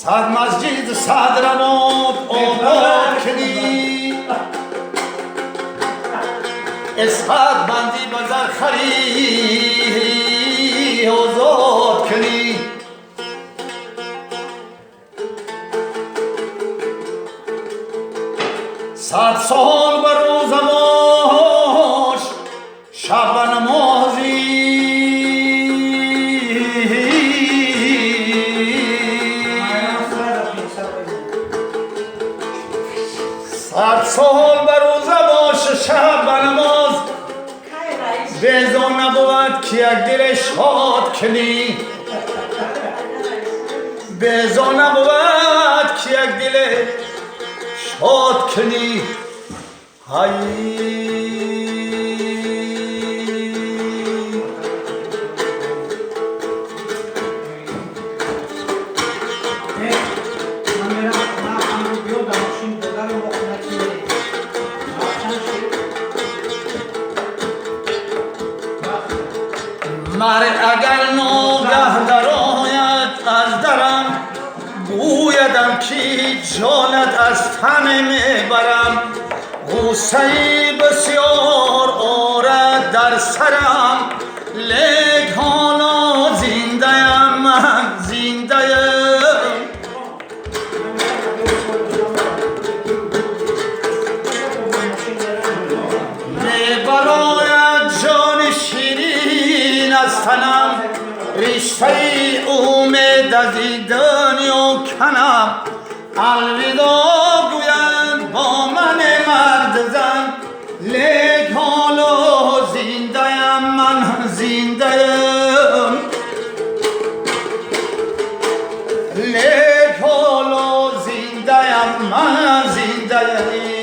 صد مسجد صد رماد آباد کنی اسحاق بندی بزر خری آزاد کنی صد سال بر روزه باش شب نمازی صد سال بر روزه باش شب نماز بیزان نبود که یک دل شاد کنی بیزان نبود که یک دل شاد کنی های مر اگر ناگه درآید از درم گویدم که جانت از تن میبرم غصه بسیار آرد در سرم لیک حالا زنده‌ام من زنده‌ام میبراید جان شیرین از تنم رشته امید از دنیا کنم الوداع گویند با من مرد زن لیک حالا زنده‌ام من زنده‌ام لیک حالا زنده‌ام من زنده‌ام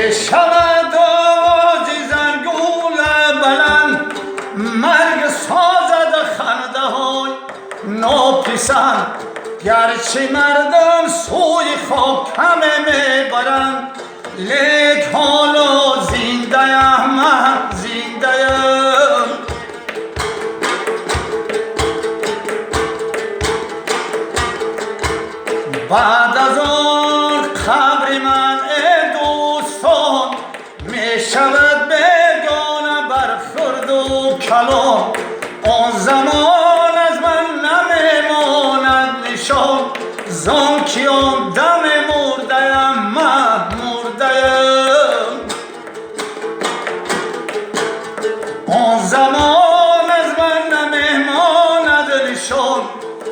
میشود آواز زنگول بلند مرگ سازد خنده های ناپسند گرچه مردم سوی خاکم میبرند لیک حالا زنده‌ام من زنده‌ام بعد از آن قبر من شود بیگانه بر خرد و کلام آن زمان از من نمیماند نشان زان که آن دم مرده‌ام من مرده‌ام آن زمان از من نمیماند نشان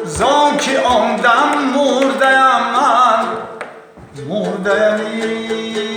زان که آن دم مرده‌ام من مرده‌ام